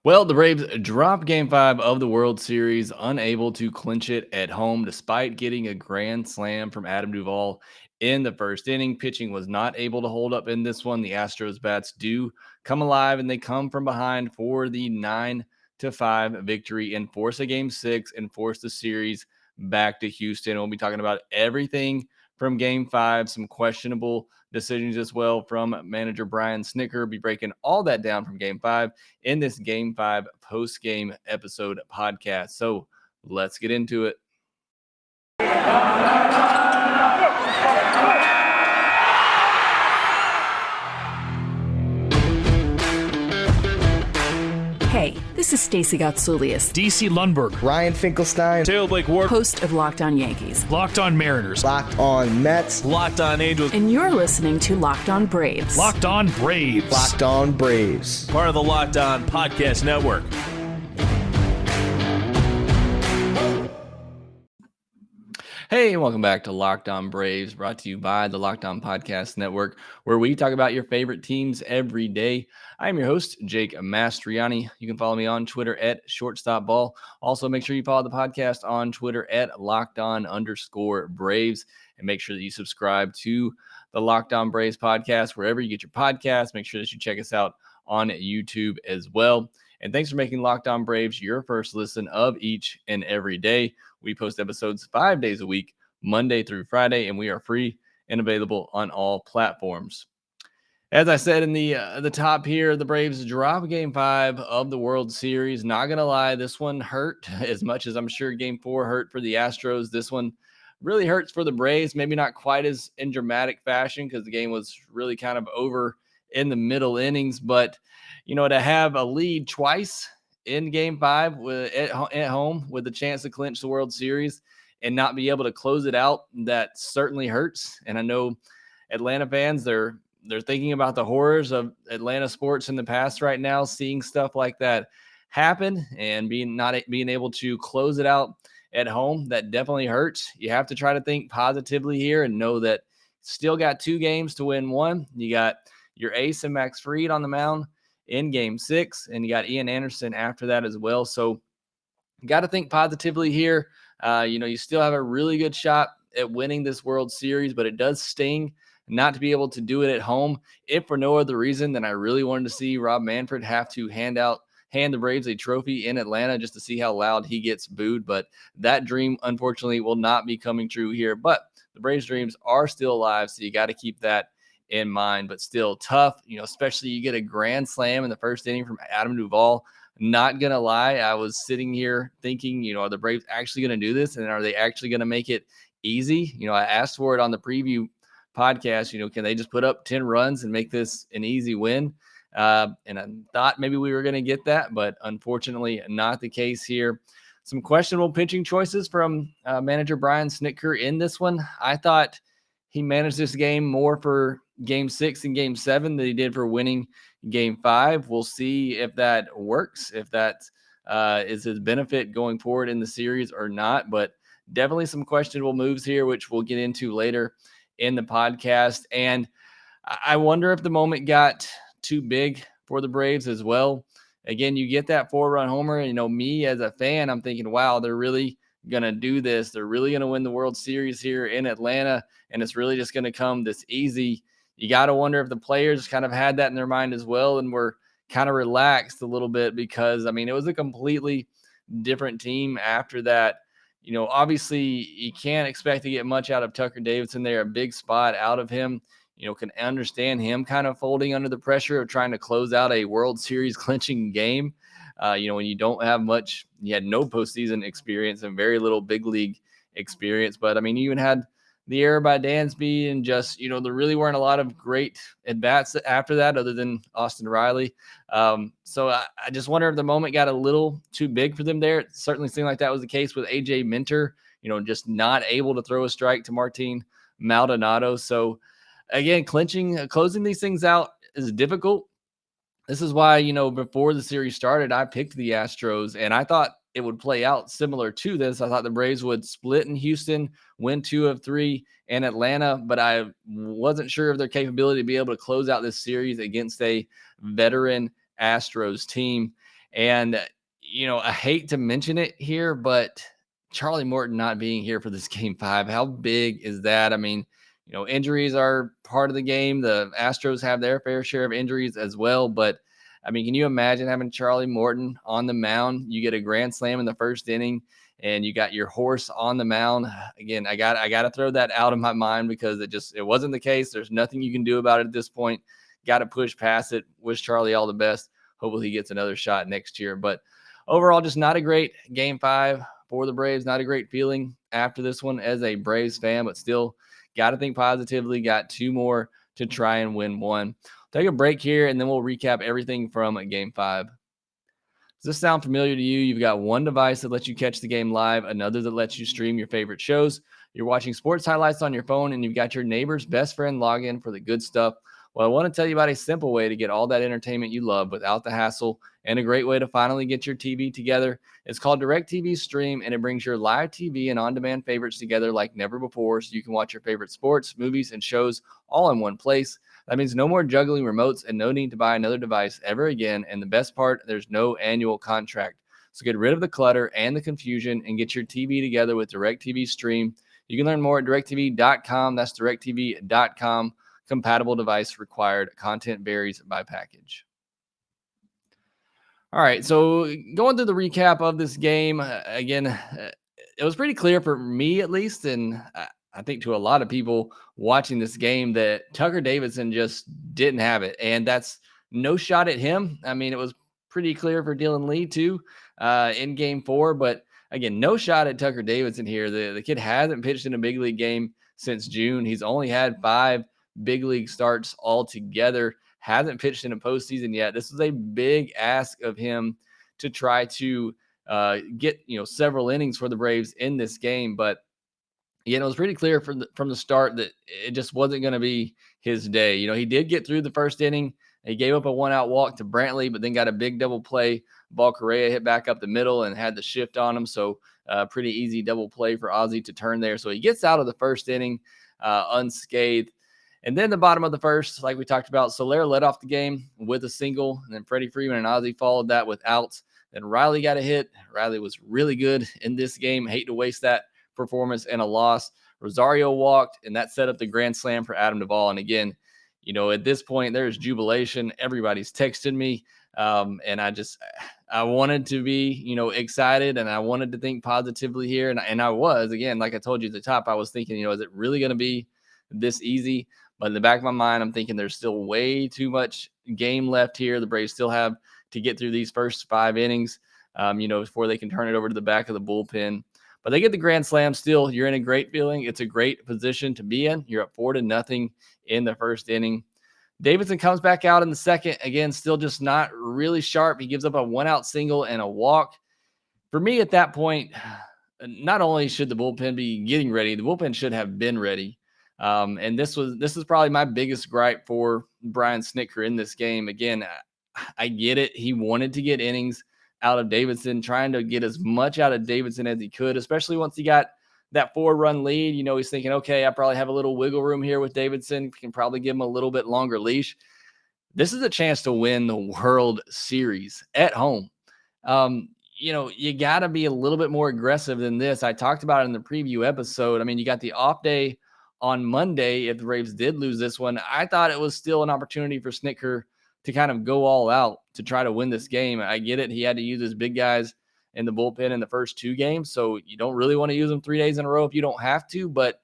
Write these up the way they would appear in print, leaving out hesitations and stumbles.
Well, the Braves dropped game five of the World Series, unable to clinch it at home despite getting a grand slam from Adam Duvall in the first inning. Pitching was not able to hold up in this one. The Astros bats do come alive and they come from behind for the 9-5 victory and force a game six and force the series back to Houston. We'll be talking about everything from game five, some questionable decisions as well from manager Brian Snicker. Be breaking all that down from game five in this game five post game episode podcast. So let's get into it. Hey, this is Stacey Gotsoulias, DC Lundberg, Ryan Finkelstein, Taylor Blake Ward, host of Locked On Yankees, Locked On Mariners, Locked On Mets, Locked On Angels, and you're listening to Locked On Braves. Locked On Braves, Locked On Braves, part of the Locked On Podcast Network. Hey, welcome back to Locked On Braves, brought to you by the Locked On Podcast Network, where we talk about your favorite teams every day. I am your host, Jake Mastriani. You can follow me on Twitter at ShortstopBall. Also, make sure you follow the podcast on Twitter at LockedOn_Braves, and make sure that you subscribe to the Locked On Braves podcast wherever you get your podcasts. Make sure that you check us out on YouTube as well. And thanks for making Locked On Braves your first listen of each and every day. We post episodes 5 days a week, Monday through Friday, and we are free and available on all platforms. As I said in the top here, the Braves drop game five of the World Series. Not going to lie, this one hurt as much as I'm sure game four hurt for the Astros. This one really hurts for the Braves, maybe not quite as in dramatic fashion because the game was really kind of over in the middle innings. But, you know, to have a lead twice in game five at home with a chance to clinch the World Series and not be able to close it out, that certainly hurts. And I know Atlanta fans, they're thinking about the horrors of Atlanta sports in the past right now, seeing stuff like that happen and not being able to close it out at home. That definitely hurts. You have to try to think positively here and know that still got 2 games to win one. You got your ace and Max Fried on the mound in game 6, and you got Ian Anderson after that as well. So you got to think positively here. You still have a really good shot at winning this World Series, but it does sting not to be able to do it at home. If for no other reason than I really wanted to see Rob Manfred have to hand the Braves a trophy in Atlanta just to see how loud he gets booed. But that dream, unfortunately, will not be coming true here. But the Braves' dreams are still alive, so you got to keep that in mind. But still tough, especially you get a grand slam in the first inning from Adam Duvall. Not going to lie, I was sitting here thinking, are the Braves actually going to do this? And are they actually going to make it easy? I asked for it on the preview podcast, can they just put up 10 runs and make this an easy win? And I thought maybe we were going to get that, but unfortunately not the case here. Some questionable pitching choices from manager Brian Snicker in this one. I thought he managed this game more for game 6 and game 7 than he did for winning game 5. We'll see if that works, if that is his benefit going forward in the series or not, but definitely some questionable moves here, which we'll get into later in the podcast. And I wonder if the moment got too big for the Braves as well. Again, you get that 4-run homer, and me as a fan, I'm thinking, wow, they're really going to do this. They're really going to win the World Series here in Atlanta, and it's really just going to come this easy. You got to wonder if the players kind of had that in their mind as well and were kind of relaxed a little bit because, it was a completely different team after that. Obviously you can't expect to get much out of Tucker Davidson there, a big spot out of him. Can understand him kind of folding under the pressure of trying to close out a World Series clinching game. When you don't have much, you had no postseason experience and very little big league experience. But you even had the error by Dansby and just, there really weren't a lot of great at-bats after that other than Austin Riley. So I just wonder if the moment got a little too big for them there. It certainly seemed like that was the case with AJ Minter, just not able to throw a strike to Martin Maldonado. So again, closing these things out is difficult. This is why, before the series started, I picked the Astros, and I thought it would play out similar to this. I thought the Braves would split in Houston, win 2 of 3 in Atlanta, but I wasn't sure of their capability to be able to close out this series against a veteran Astros team. And, I hate to mention it here, but Charlie Morton not being here for this game 5, how big is that? I mean, injuries are part of the game. The Astros have their fair share of injuries as well. But I mean, can you imagine having Charlie Morton on the mound? You get a grand slam in the first inning and you got your horse on the mound. Again, I got to throw that out of my mind because it wasn't the case. There's nothing you can do about it at this point. Got to push past it. Wish Charlie all the best. Hopefully he gets another shot next year. But overall, just not a great game 5 for the Braves. Not a great feeling after this one as a Braves fan, but still got to think positively. Got 2 more to try and win 1. Take a break here, and then we'll recap everything from game 5. Does this sound familiar to you? You've got one device that lets you catch the game live, another that lets you stream your favorite shows. You're watching sports highlights on your phone, and you've got your neighbor's best friend login for the good stuff. Well, I want to tell you about a simple way to get all that entertainment you love without the hassle, and a great way to finally get your TV together. It's called DirecTV Stream, and it brings your live TV and on-demand favorites together like never before, so you can watch your favorite sports, movies, and shows all in one place. That means no more juggling remotes and no need to buy another device ever again. And the best part, there's no annual contract. So get rid of the clutter and the confusion and get your TV together with DirecTV Stream. You can learn more at directv.com. That's directv.com. Compatible device required. Content varies by package. All right, so going through the recap of this game, again, it was pretty clear for me at least, and I think to a lot of people watching this game, that Tucker Davidson just didn't have it. And that's no shot at him. I mean, it was pretty clear for Dylan Lee too in game 4. But again, no shot at Tucker Davidson here. The kid hasn't pitched in a big league game since June. He's only had 5 big league starts altogether. Hasn't pitched in a postseason yet. This is a big ask of him to try to get several innings for the Braves in this game. But it was pretty clear from the start that it just wasn't going to be his day. He did get through the first inning. He gave up a 1-out walk to Brantley, but then got a big double play. Ball Correa hit back up the middle and had the shift on him. So pretty easy double play for Ozzie to turn there. So he gets out of the first inning unscathed. And then the bottom of the first, like we talked about, Soler led off the game with a single, and then Freddie Freeman and Ozzie followed that with outs. Then Riley got a hit. Riley was really good in this game. Hate to waste that performance and a loss. Rosario walked, and that set up the grand slam for Adam Duvall. And again, at this point, there's jubilation. Everybody's texting me. And I wanted to be, excited, and I wanted to think positively here. And I was, again, like I told you at the top, I was thinking, is it really going to be this easy? But in the back of my mind, I'm thinking there's still way too much game left here. The Braves still have to get through these first 5 innings, before they can turn it over to the back of the bullpen. But they get the grand slam still. You're in a great feeling. It's a great position to be in. You're up 4-0 in the first inning. Davidson comes back out in the second. Again, still just not really sharp. He gives up a 1-out single and a walk. For me at that point, not only should the bullpen be getting ready, the bullpen should have been ready. And this is probably my biggest gripe for Brian Snitker in this game. Again, I get it. He wanted to get innings out of Davidson, trying to get as much out of Davidson as he could, especially once he got that 4-run lead. He's thinking, okay, I probably have a little wiggle room here with Davidson. Can probably give him a little bit longer leash. This is a chance to win the World Series at home. You got to be a little bit more aggressive than this. I talked about it in the preview episode. I mean, you got the off day on Monday. If the Braves did lose this one, I thought it was still an opportunity for Snitker to kind of go all out to try to win this game. I get it. He had to use his big guys in the bullpen in the first 2 games. So you don't really want to use them 3 days in a row if you don't have to, but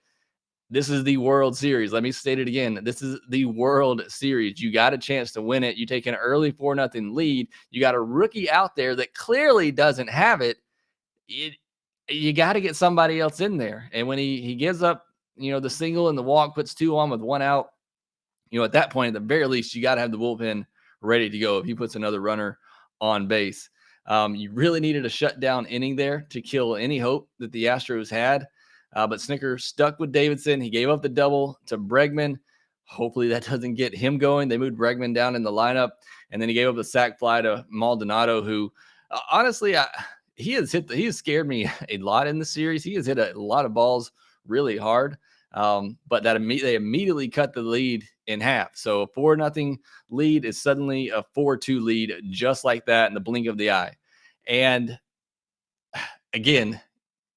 this is the World Series. Let me state it again. This is the World Series. You got a chance to win it. You take an early 4-0 lead. You got a rookie out there that clearly doesn't have it. You got to get somebody else in there. And when he gives up, the single and the walk, puts 2 on with 1 out, at that point, at the very least, you got to have the bullpen ready to go if he puts another runner on base. You really needed a shutdown inning there to kill any hope that the Astros had. But Snitker stuck with Davidson. He gave up the double to Bregman. Hopefully that doesn't get him going. They moved Bregman down in the lineup. And then he gave up the sac fly to Maldonado, who honestly, he has scared me a lot in the series. He has hit a lot of balls really hard. But they immediately cut the lead in half. So a 4-0 lead is suddenly a 4-2 lead, just like that in the blink of the eye. And again,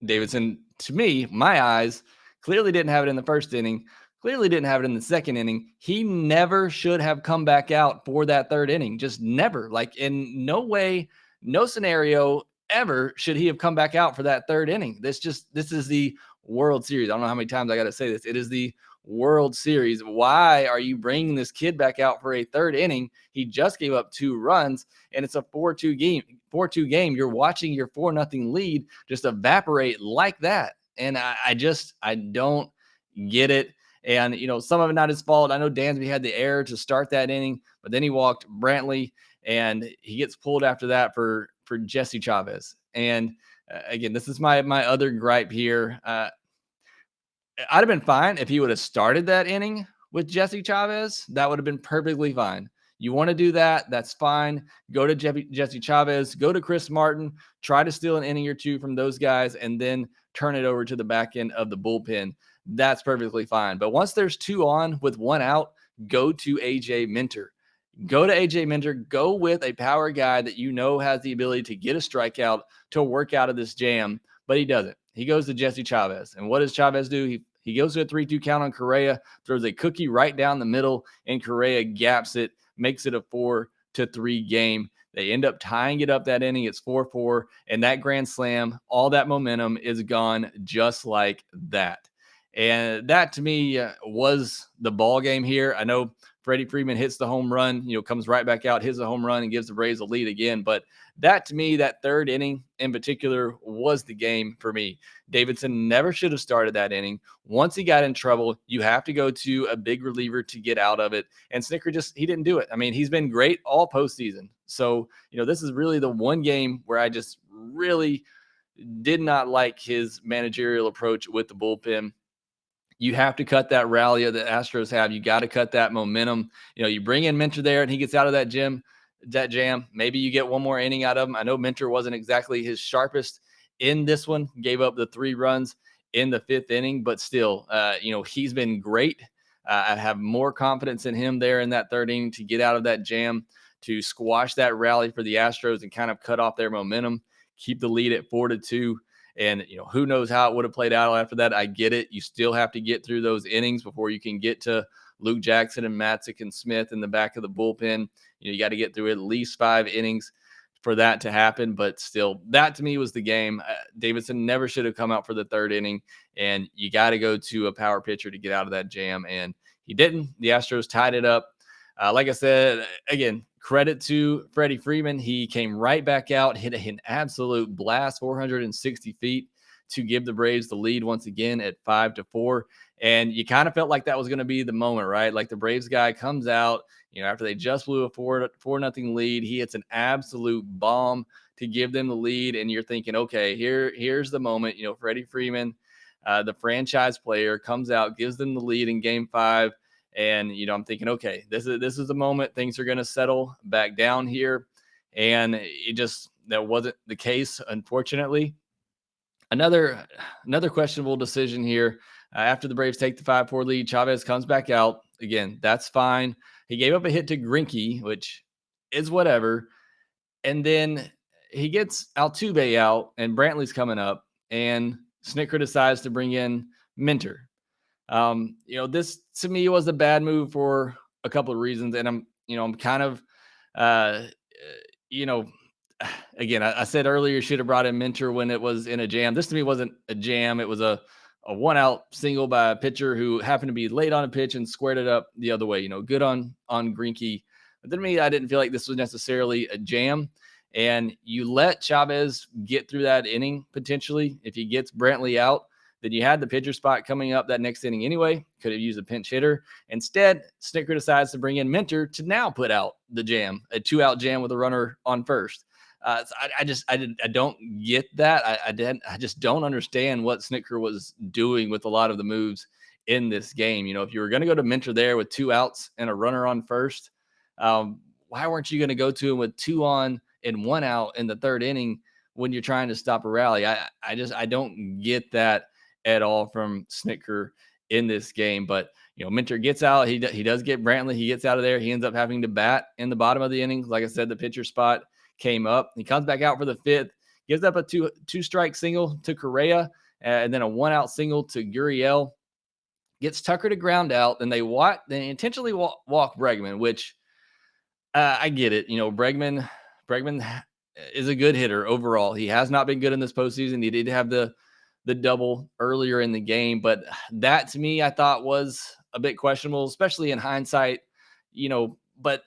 Davidson, to me, my eyes, clearly didn't have it in the first inning, clearly didn't have it in the second inning. He never should have come back out for that third inning. Just never. Like, in no way, no scenario ever should he have come back out for that third inning. This is the World Series. I don't know how many times I got to say this. It is the World Series. Why are you bringing this kid back out for a third inning? He just gave up 2 runs, and it's a 4-2 game. 4-2 game. You're watching your 4-0 lead just evaporate like that. And I don't get it. And, some of it not his fault. I know Dansby had the error to start that inning, but then he walked Brantley, and he gets pulled after that for Jesse Chavez. And again, this is my other gripe here. I'd have been fine if he would have started that inning with Jesse Chavez. That would have been perfectly fine. You want to do that, that's fine. Go to Jesse Chavez, go to Chris Martin, try to steal an inning or two from those guys, and then turn it over to the back end of the bullpen. That's perfectly fine. But once there's 2 on with 1 out, go to A.J. Minter. Go to A.J. Minter. Go with a power guy that has the ability to get a strikeout, to work out of this jam, but he doesn't. He goes to Jesse Chavez. And what does Chavez do? He goes to a 3-2 count on Correa, throws a cookie right down the middle, and Correa gaps it, makes it a 4-3 game. They end up tying it up that inning. It's 4-4, and that grand slam, all that momentum is gone just like that. And that, to me, was the ball game here. I know Freddie Freeman hits the home run, comes right back out, hits a home run, and gives the Braves a lead again. But that, to me, that third inning in particular was the game for me. Davidson never should have started that inning. Once he got in trouble, you have to go to a big reliever to get out of it. And Snitker he didn't do it. I mean, he's been great all postseason. So, this is really the one game where I just really did not like his managerial approach with the bullpen. You have to cut that rally that the Astros have. You got to cut that momentum. You bring in Minter there and he gets out of that jam. Maybe you get one more inning out of him. I know Minter wasn't exactly his sharpest in this one. Gave up the 3 runs in the 5th inning, but still, he's been great. I have more confidence in him there in that 3rd inning to get out of that jam, to squash that rally for the Astros and kind of cut off their momentum, keep the lead at 4-2. And, who knows how it would have played out after that. I get it. You still have to get through those innings before you can get to Luke Jackson and Matzik and Smith in the back of the bullpen. You got to get through at least 5 innings for that to happen. But still, that to me was the game. Davidson never should have come out for the 3rd inning. And you got to go to a power pitcher to get out of that jam. And he didn't. The Astros tied it up. Like I said, again, credit to Freddie Freeman. He came right back out, hit an absolute blast, 460 feet, to give the Braves the lead once again at 5-4. And you kind of felt like that was going to be the moment, right? Like the Braves guy comes out, after they just blew a 4-0 lead, he hits an absolute bomb to give them the lead. And you're thinking, okay, here's the moment. Freddie Freeman, the franchise player, comes out, gives them the lead in Game 5. And, I'm thinking, okay, this is the moment. Things are going to settle back down here. And that wasn't the case, unfortunately. Another questionable decision here. After the Braves take the 5-4 lead, Chavez comes back out. Again, that's fine. He gave up a hit to Greinke, which is whatever. And then he gets Altuve out, and Brantley's coming up. And Snitker decides to bring in Minter. This to me was a bad move for a couple of reasons. And I'm kind of, again, I said earlier, should have brought in Minter when it was in a jam. This to me wasn't a jam. It was a 1-out single by a pitcher who happened to be late on a pitch and squared it up the other way, good on Greinke. But then I didn't feel like this was necessarily a jam. And you let Chavez get through that inning potentially. If he gets Brantley out, then you had the pitcher spot coming up that next inning anyway. Could have used a pinch hitter. Instead, Snitker decides to bring in Minter to now put out the jam, a 2-out jam with a runner on first. So I don't get that. I just don't understand what Snitker was doing with a lot of the moves in this game. If you were going to go to Minter there with 2 outs and a runner on first, why weren't you going to go to him with 2 on and 1 out in the 3rd inning when you're trying to stop a rally? I don't get that at all from Snitker in this game. But, Minter gets out. He does get Brantley. He gets out of there. He ends up having to bat in the bottom of the inning. Like I said, the pitcher spot came up. He comes back out for the fifth, gives up a two strike single to Correa, and then a 1-out single to Gurriel. Gets Tucker to ground out. Then they intentionally walk Bregman, which I get it. Bregman is a good hitter overall. He has not been good in this postseason. He did have the double earlier in the game, but that to me I thought was a bit questionable, especially in hindsight. But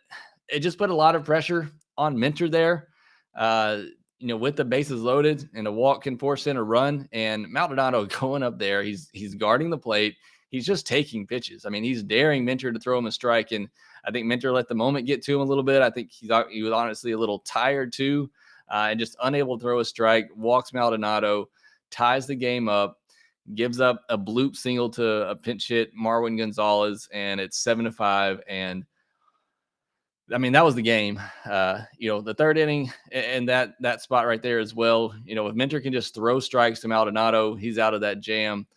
it just put a lot of pressure on Minter there. With the bases loaded and a walk can force in a run, and Maldonado going up there, he's guarding the plate. He's just taking pitches. I mean, he's daring Minter to throw him a strike, and I think Minter let the moment get to him a little bit. I think he was honestly a little tired too, and just unable to throw a strike. Walks Maldonado, ties the game up, gives up a bloop single to a pinch hit Marwin Gonzalez, and it's 7-5. And I mean, that was the game. The third inning and that spot right there as well. If Minter can just throw strikes to Maldonado, he's out of that jam,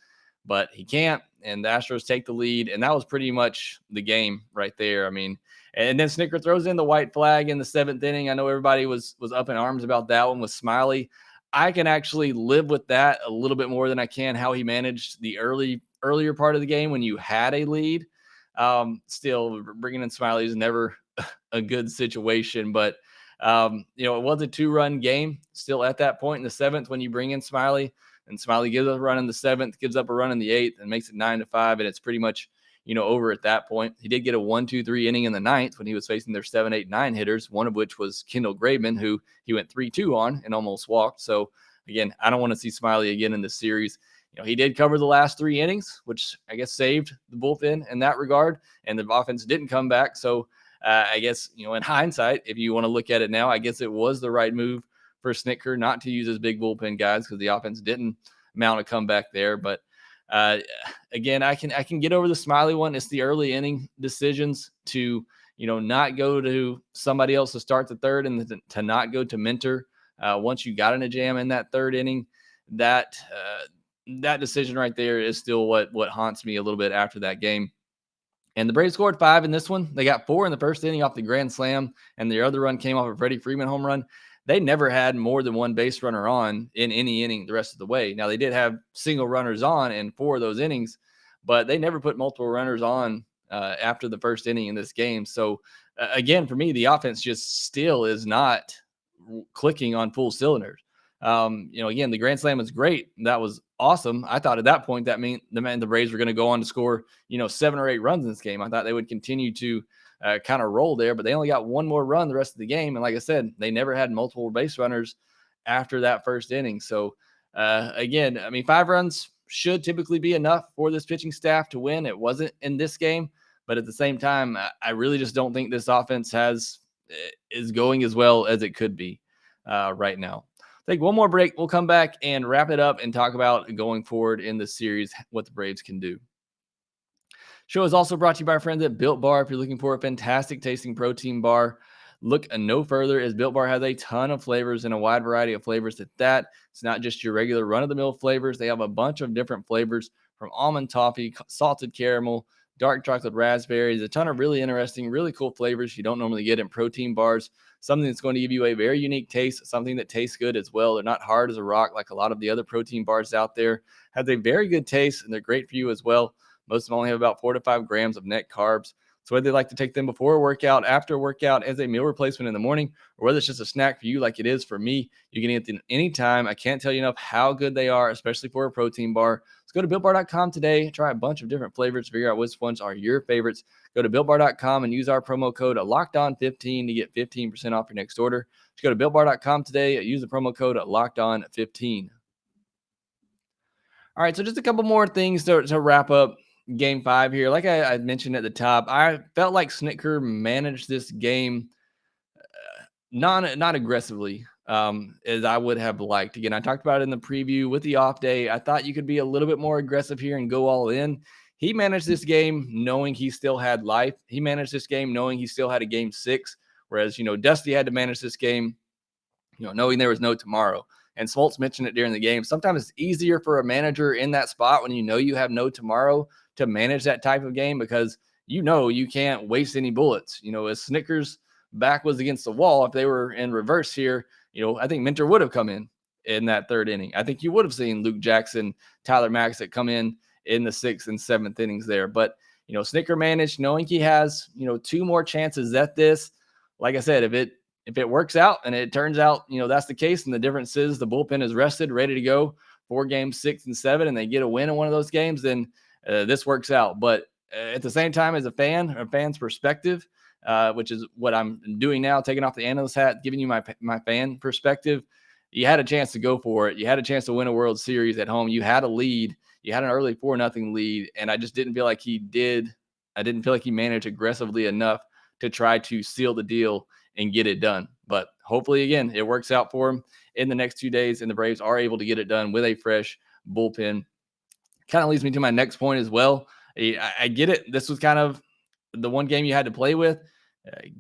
but he can't. And the Astros take the lead, and that was pretty much the game right there. I mean, and then Snitker throws in the white flag in the seventh inning. I know everybody was up in arms about that one with Smiley. I can actually live with that a little bit more than I can how he managed the earlier part of the game when you had a lead. Still, bringing in Smiley is never a good situation, but it was a 2-run game still at that point in the seventh when you bring in Smiley. And Smiley gives up a run in the seventh, gives up a run in the eighth, and makes it 9-5. And it's pretty much, over at that point. He did get a 1-2-3 inning in the ninth when he was facing their 7, 8, 9 hitters, one of which was Kendall Graveman, who he went 3-2 on and almost walked. So, again, I don't want to see Smiley again in this series. He did cover the last 3 innings, which I guess saved the bullpen in that regard, and the offense didn't come back. So, I guess, in hindsight, if you want to look at it now, I guess it was the right move for Snitker not to use his big bullpen guys because the offense didn't mount a comeback there. But again, I can get over the Smiley one. It's the early inning decisions to, not go to somebody else to start the third and to not go to Minter. Once you got in a jam in that third inning, that decision right there is still what haunts me a little bit after that game. And the Braves scored 5 in this one. They got 4 in the first inning off the grand slam, and their other run came off a Freddie Freeman home run. They never had more than one base runner on in any inning the rest of the way. Now, they did have single runners on in 4 of those innings, but they never put multiple runners on after the first inning in this game. So, again, for me, the offense just still is not clicking on full cylinders. Again, the grand slam was great. That was awesome. I thought at that point that meant the Braves were going to go on to score, 7 or 8 runs in this game. I thought they would continue to kind of roll there, but they only got one more run the rest of the game. And like I said, they never had multiple base runners after that first inning. So again, I mean, 5 runs should typically be enough for this pitching staff to win. It wasn't in this game, but at the same time, I really just don't think this offense is going as well as it could be right now. Take one more break. We'll come back and wrap it up and talk about going forward in the series, what the Braves can do. Show is also brought to you by our friends at Built Bar. If you're looking for a fantastic tasting protein bar, look no further, as Built Bar has a ton of flavors and a wide variety of flavors at that. It's not just your regular run-of-the-mill flavors. They have a bunch of different flavors from almond toffee, salted caramel, dark chocolate raspberries, a ton of really interesting, really cool flavors you don't normally get in protein bars. Something that's going to give you a very unique taste, something that tastes good as well. They're not hard as a rock like a lot of the other protein bars out there. Has a very good taste, and they're great for you as well. Most of them only have about 4 to 5 grams of net carbs. So whether they like to take them before a workout, after a workout, as a meal replacement in the morning, or whether it's just a snack for you like it is for me, you can eat them anytime. I can't tell you enough how good they are, especially for a protein bar. Let's go to BuiltBar.com today. Try a bunch of different flavors. Figure out which ones are your favorites. Go to BuiltBar.com and use our promo code LOCKEDON15 to get 15% off your next order. Just go to BuiltBar.com today. Use the promo code LOCKEDON15. All right, so just a couple more things to wrap up Game 5 here. Like I mentioned at the top, I felt like Snitker managed this game not aggressively as I would have liked. Again, I talked about it in the preview with the off day. I thought you could be a little bit more aggressive here and go all in. He managed this game knowing he still had life. He managed this game knowing he still had a Game 6, whereas, Dusty had to manage this game knowing there was no tomorrow. And Smoltz mentioned it during the game. Sometimes it's easier for a manager in that spot when you have no tomorrow to manage that type of game because you can't waste any bullets. As Snickers' back was against the wall, if they were in reverse here, I think Minter would have come in that third inning. I think you would have seen Luke Jackson, Tyler Maxick come in the sixth and seventh innings there. But, Snicker managed, knowing he has, two more chances at this. Like I said, if it works out and it turns out, that's the case, and the difference is the bullpen is rested, ready to go for games 6 and 7, and they get a win in one of those games, then this works out. But at the same time, as a fan's perspective, which is what I'm doing now, taking off the analyst hat, giving you my fan perspective, you had a chance to go for it. You had a chance to win a World Series at home. You had a lead. You had an early 4-0 lead, and I just didn't feel like he did. I didn't feel like he managed aggressively enough to try to seal the deal and get it done. But hopefully, again, it works out for him in the next 2 days, and the Braves are able to get it done with a fresh bullpen. Kind of leads me to my next point as well. I get it. This was kind of the one game you had to play with.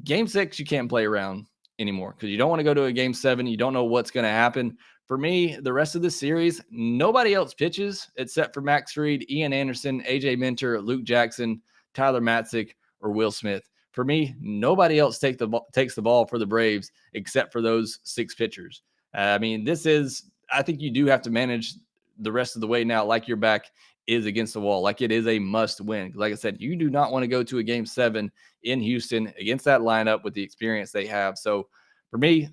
Game 6, you can't play around anymore because you don't want to go to a game 7. You don't know what's going to happen. For me, the rest of the series, nobody else pitches except for Max Fried, Ian Anderson, AJ Minter, Luke Jackson, Tyler Matzek, or Will Smith. For me, nobody else takes the ball for the Braves except for those 6 pitchers. I think you do have to manage the rest of the way now like your back is against the wall, like it is a must win. Like I said, you do not want to go to a game 7 in Houston against that lineup with the experience they have. So for me,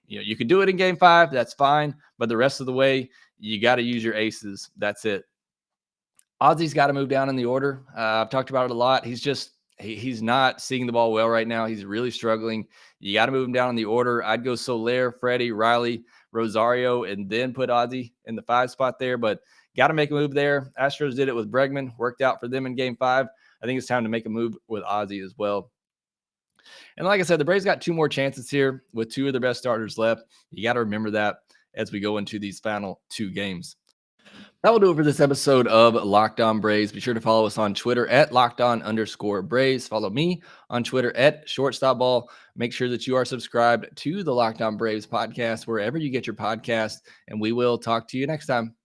you could do it in game 5. That's fine. But the rest of the way, you got to use your aces. That's it. Ozzy's got to move down in the order. I've talked about it a lot. He's not seeing the ball well right now. He's really struggling. You got to move him down in the order. I'd go Soler, Freddie, Riley, Rosario, and then put Ozzy in the 5 spot there. But got to make a move there. Astros did it with Bregman. Worked out for them in game 5. I think it's time to make a move with Ozzy as well. And like I said, the Braves got 2 more chances here with 2 of their best starters left. You got to remember that as we go into these final 2 games. That will do it for this episode of Locked On Braves. Be sure to follow us on Twitter at LockedOn_Braves. Follow me on Twitter at ShortstopBall. Make sure that you are subscribed to the Locked On Braves podcast wherever you get your podcast, and we will talk to you next time.